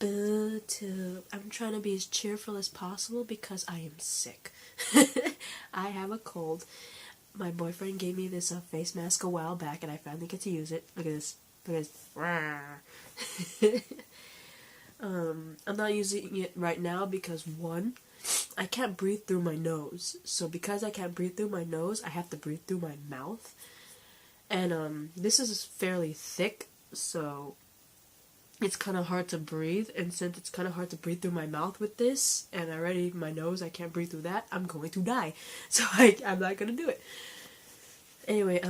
I'm trying to be as cheerful as possible because I am sick. I have a cold. My boyfriend gave me this face mask a while back, and I finally get to use it. Look at this. Look at this. I'm not using it right now because, one, I can't breathe through my nose. So because I can't breathe through my nose, I have to breathe through my mouth. And this is fairly thick, so it's kind of hard to breathe. And since it's kind of hard to breathe through my mouth with this, and already my nose, I can't breathe through that, I'm going to die. So I'm not going to do it. Anyway,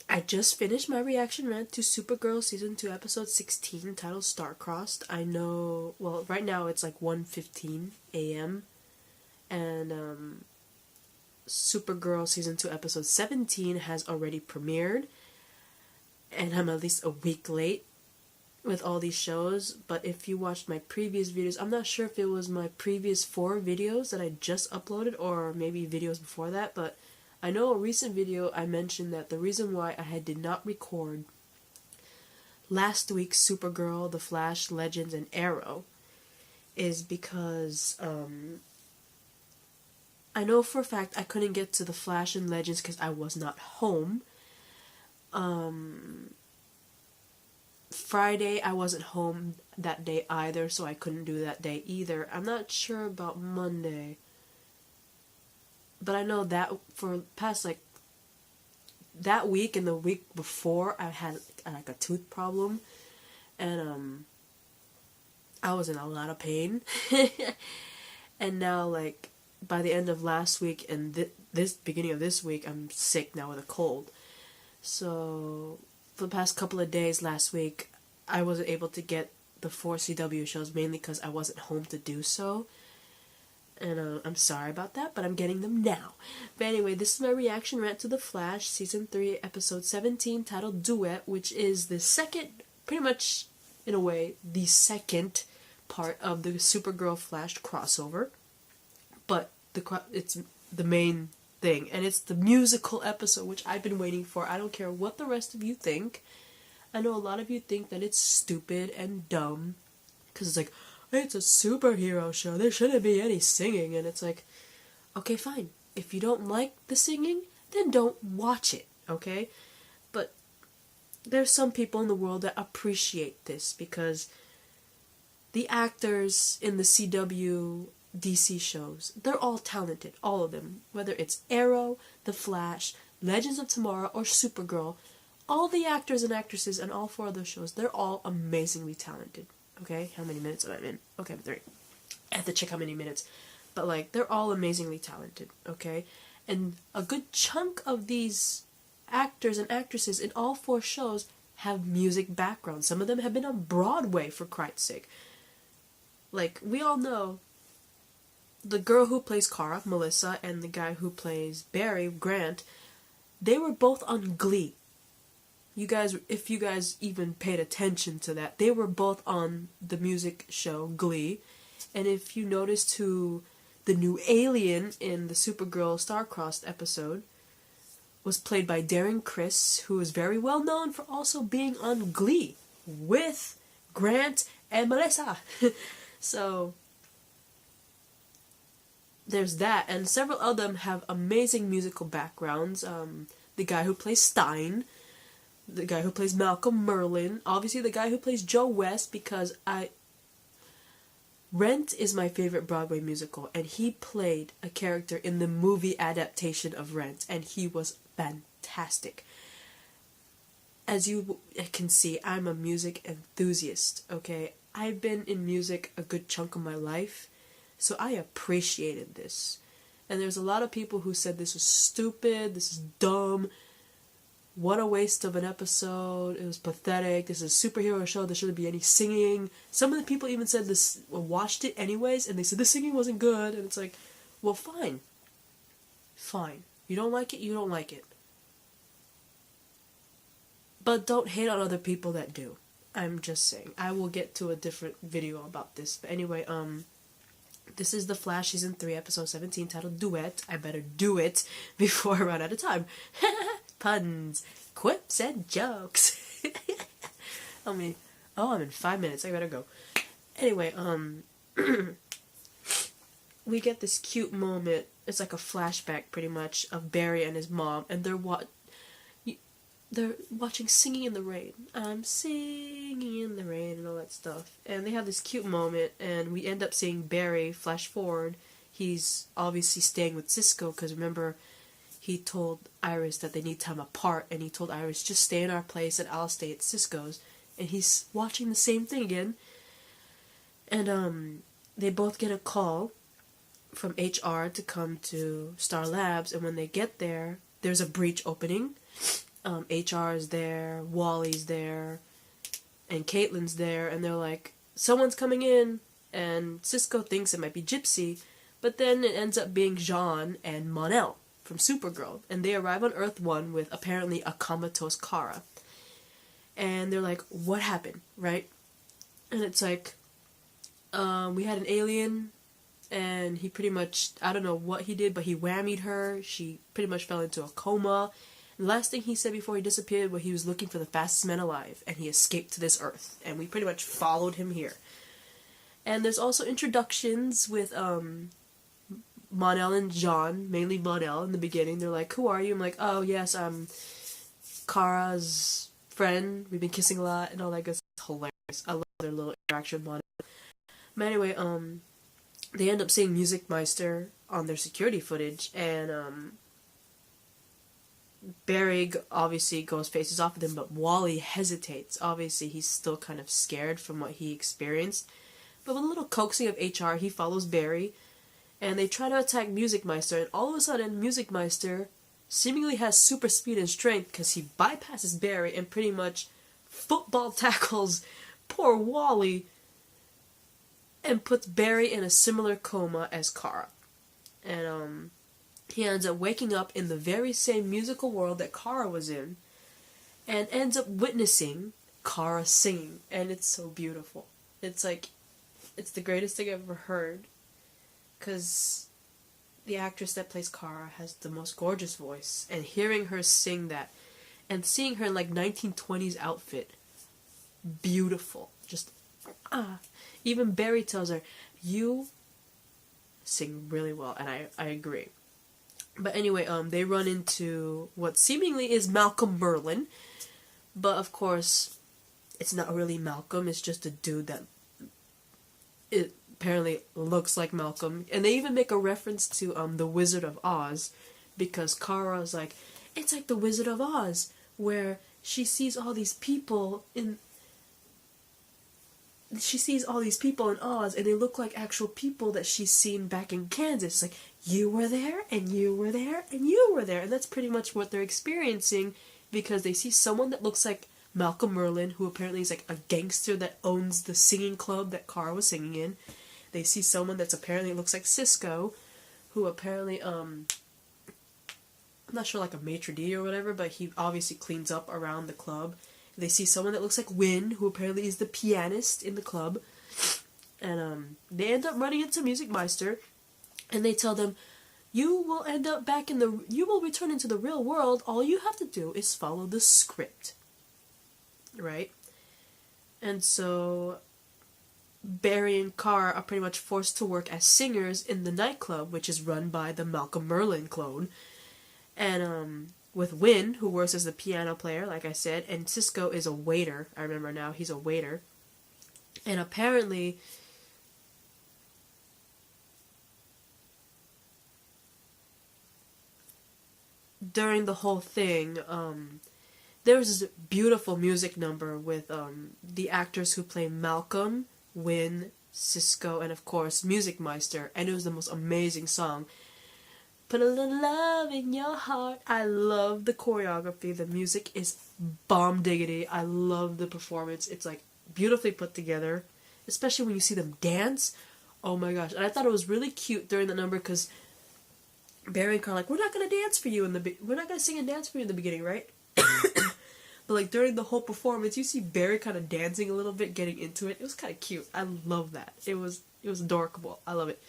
I just finished my reaction rant to Supergirl Season 2, Episode 16, titled Star-Crossed. I know, well, right now it's like 1:15 a.m., and Supergirl Season 2, Episode 17 has already premiered, and I'm at least a week late with all these shows. But if you watched my previous videos, I'm not sure if it was my previous 4 videos that I just uploaded, or maybe videos before that, but I know a recent video I mentioned that the reason why I did not record last week's Supergirl, The Flash, Legends, and Arrow is because I know for a fact I couldn't get to The Flash and Legends because I was not home. Friday I wasn't home that day either, so I couldn't do that day either. I'm not sure about Monday. But I know that for past, like, that week and the week before, I had, like, a tooth problem. And, I was in a lot of pain. And now, like, by the end of last week and this beginning of this week, I'm sick now with a cold. So, for the past couple of days last week, I wasn't able to get the 4 CW shows, mainly because I wasn't home to do so. And I'm sorry about that, but I'm getting them now. But anyway, this is my reaction rant to The Flash, Season 3, Episode 17, titled Duet, which is the second, pretty much, in a way, the second part of the Supergirl Flash crossover. But it's the main thing, and it's the musical episode, which I've been waiting for. I don't care what the rest of you think. I know a lot of you think that it's stupid and dumb, because it's like, it's a superhero show, there shouldn't be any singing, and it's like, okay, fine. If you don't like the singing, then don't watch it, okay? But there's some people in the world that appreciate this, because the actors in the CW DC shows, they're all talented, all of them. Whether it's Arrow, The Flash, Legends of Tomorrow, or Supergirl, all the actors and actresses in all 4 of those shows, they're all amazingly talented. Okay, how many minutes am I in? Okay, I'm 3. I have to check how many minutes. But, like, they're all amazingly talented, okay? And a good chunk of these actors and actresses in all 4 shows have music backgrounds. Some of them have been on Broadway, for Christ's sake. Like, we all know the girl who plays Kara, Melissa, and the guy who plays Barry, Grant, they were both on Glee. You guys, if you guys even paid attention to that, they were both on the music show Glee. And if you noticed who the new alien in the Supergirl Star-Crossed episode was played by Darren Criss, who is very well known for also being on Glee with Grant and Melissa. So there's that, and several of them have amazing musical backgrounds. The guy who plays Stein, the guy who plays Malcolm Merlin, obviously the guy who plays Joe West, because Rent is my favorite Broadway musical, and he played a character in the movie adaptation of Rent, and he was fantastic. As you can see, I'm a music enthusiast, okay? I've been in music a good chunk of my life, so I appreciated this. And there's a lot of people who said this was stupid, this is dumb, what a waste of an episode, it was pathetic, this is a superhero show, there shouldn't be any singing. Some of the people even said this, watched it anyways, and they said the singing wasn't good, and it's like, well, fine. Fine. You don't like it, you don't like it. But don't hate on other people that do. I'm just saying. I will get to a different video about this. But anyway, this is The Flash Season 3, Episode 17, titled Duet. I better do it before I run out of time. Puns, quips, and jokes. Oh, I'm in 5 minutes. I better go. Anyway, we get this cute moment. It's like a flashback, pretty much, of Barry and his mom, and they're watching Singing in the Rain. I'm singing in the rain and all that stuff. And they have this cute moment, and we end up seeing Barry flash forward. He's obviously staying with Cisco, because remember, he told Iris that they need time apart, and he told Iris, just stay in our place and I'll stay at Cisco's. And he's watching the same thing again. And they both get a call from HR to come to Star Labs, and when they get there, there's a breach opening. HR is there, Wally's there, and Caitlin's there, and they're like, someone's coming in, and Cisco thinks it might be Gypsy, but then it ends up being Jean and Mon-El from Supergirl, and they arrive on Earth 1 with apparently a comatose Kara. And they're like, what happened, right? And it's like, we had an alien, and he pretty much, I don't know what he did, but he whammied her, she pretty much fell into a coma. The last thing he said before he disappeared was he was looking for the fastest man alive, and he escaped to this Earth, and we pretty much followed him here. And there's also introductions with Mon-El and John, mainly Mon-El in the beginning. They're like, who are you? I'm like, oh yes, I'm Kara's friend, we've been kissing a lot, and all that good stuff. It's hilarious. I love their little interaction with Mon-El. But anyway, they end up seeing Music Meister on their security footage, and Barry obviously faces off with him, but Wally hesitates. Obviously, he's still kind of scared from what he experienced. But with a little coaxing of HR, he follows Barry, and they try to attack Music Meister, and all of a sudden, Music Meister seemingly has super speed and strength because he bypasses Barry and pretty much football tackles poor Wally and puts Barry in a similar coma as Kara. And, he ends up waking up in the very same musical world that Kara was in, and ends up witnessing Kara singing, and it's so beautiful. It's like, it's the greatest thing I've ever heard, because the actress that plays Kara has the most gorgeous voice, and hearing her sing that, and seeing her in like 1920s outfit, beautiful. Just, even Barry tells her, you sing really well, and I agree. But anyway, they run into what seemingly is Malcolm Merlyn, but of course, it's not really Malcolm, it's just a dude that it apparently looks like Malcolm. And they even make a reference to the Wizard of Oz, because Kara's like, it's like the Wizard of Oz, where she sees all these people in Oz, and they look like actual people that she's seen back in Kansas. It's like, you were there, and you were there, and you were there. And that's pretty much what they're experiencing, because they see someone that looks like Malcolm Merlyn, who apparently is like a gangster that owns the singing club that Kara was singing in. They see someone that's apparently looks like Cisco, who apparently, I'm not sure, like a maitre d' or whatever, but he obviously cleans up around the club. They see someone that looks like Win, who apparently is the pianist in the club. And they end up running into Music Meister, and they tell them, you will return into the real world, all you have to do is follow the script. Right? And so Barry and Kara are pretty much forced to work as singers in the nightclub, which is run by the Malcolm Merlyn clone. And with Win, who works as the piano player, like I said, and Cisco is a waiter. I remember now, he's a waiter. And apparently, during the whole thing, there was this beautiful music number with the actors who play Malcolm, Win, Cisco, and of course Music Meister, and it was the most amazing song. Put a little love in your heart. I love the choreography. The music is bomb diggity. I love the performance. It's like beautifully put together, especially when you see them dance. Oh my gosh! And I thought it was really cute during the number because Barry and Carl are like, we're not gonna dance for you we're not gonna sing and dance for you in the beginning, right? But like during the whole performance, you see Barry kind of dancing a little bit, getting into it. It was kind of cute. I love that. It was adorable. I love it.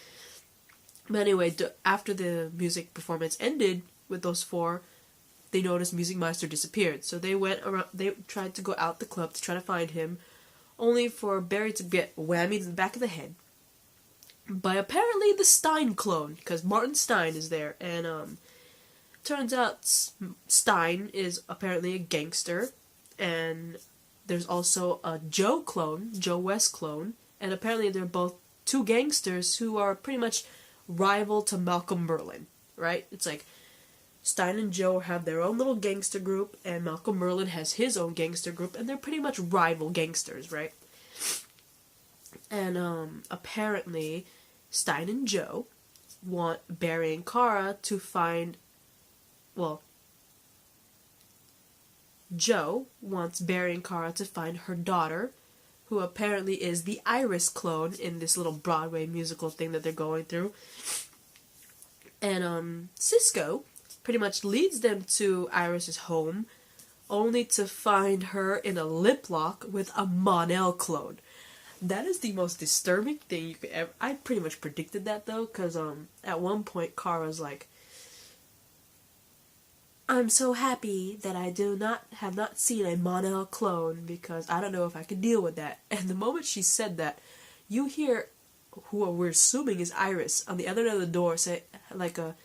But anyway, after the music performance ended with those four, they noticed Music Meister disappeared. So they went around. They tried to go out the club to try to find him. only for Barry to get whammied in the back of the head by apparently the Stein clone, because Martin Stein is there, and turns out Stein is apparently a gangster, and there's also a Joe clone, Joe West clone, and apparently they're both two gangsters who are pretty much rival to Malcolm Merlyn, right? It's like Stein and Joe have their own little gangster group, and Malcolm Merlyn has his own gangster group, and they're pretty much rival gangsters, right? And apparently Stein and Joe want Barry and Kara to find, well, Joe wants Barry and Kara to find her daughter, who apparently is the Iris clone in this little Broadway musical thing that they're going through. And Cisco pretty much leads them to Iris's home, only to find her in a lip lock with a Mon-El clone. That is the most disturbing thing you could ever... I pretty much predicted that, though, because at one point Kara's like, I'm so happy that I have not seen a Mon-El clone, because I don't know if I can deal with that. And the moment she said that, you hear who we're assuming is Iris on the other end of the door say, like a...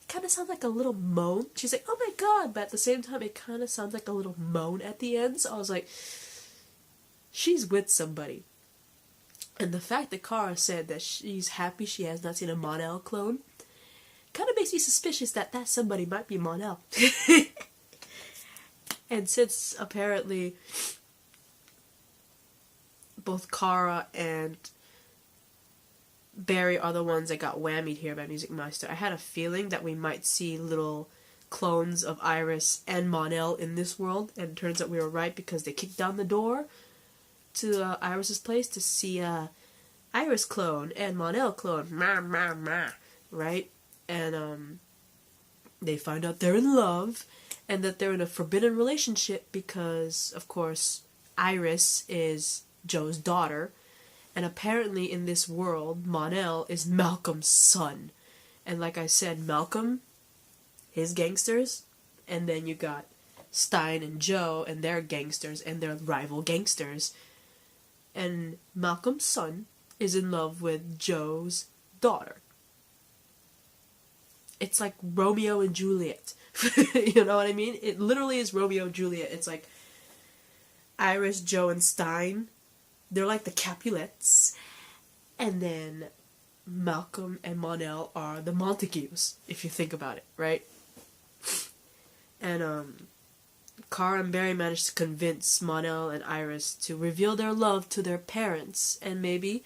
It kind of sounds like a little moan. She's like, oh my god, but at the same time it kind of sounds like a little moan at the end, so I was like, she's with somebody. And the fact that Kara said that she's happy she has not seen a Mon-El clone kind of makes me suspicious that somebody might be Mon-El. And since apparently both Kara and Barry are the ones that got whammied here by Music Master, I had a feeling that we might see little clones of Iris and Mon-El in this world, and it turns out we were right because they kicked down the door to Iris's place to see Iris clone and Mon-El clone, right? And they find out they're in love and that they're in a forbidden relationship because, of course, Iris is Joe's daughter, and apparently in this world, Mon-El is Malcolm's son. And like I said, Malcolm, his gangsters, and then you got Stein and Joe and their gangsters and their rival gangsters. And Malcolm's son is in love with Joe's daughter. It's like Romeo and Juliet. You know what I mean? It literally is Romeo and Juliet. It's like Iris, Joe, and Stein. They're like the Capulets. And then Malcolm and Mon-El are the Montagues, if you think about it, right? And Kara and Barry managed to convince Mon-El and Iris to reveal their love to their parents, and maybe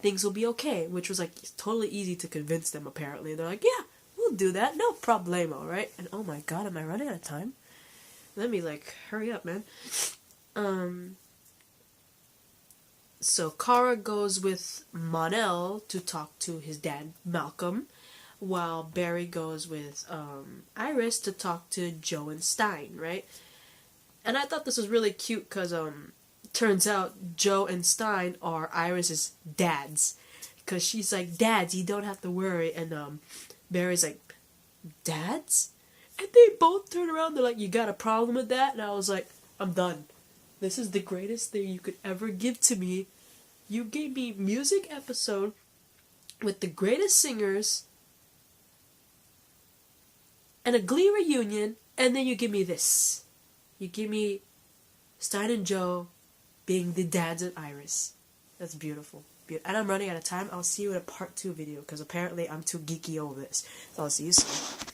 things will be okay, which was like totally easy to convince them apparently. They're like, yeah, we'll do that, no problemo, right? And oh my god, am I running out of time? Let me like hurry up, man. So Kara goes with Mon-El to talk to his dad, Malcolm, while Barry goes with Iris to talk to Joe and Stein, right? And I thought this was really cute because turns out Joe and Stein are Iris's dads, because she's like, dads, you don't have to worry, and Barry's like, dads? And they both turn around, they're like, you got a problem with that? And I was like, I'm done. This is the greatest thing you could ever give to me. You gave me music episode with the greatest singers and a Glee reunion, and then you give me this. You give me Stein and Joe being the dads of Iris. That's beautiful. And I'm running out of time. I'll see you in a part 2 video, because apparently I'm too geeky over this. So I'll see you soon.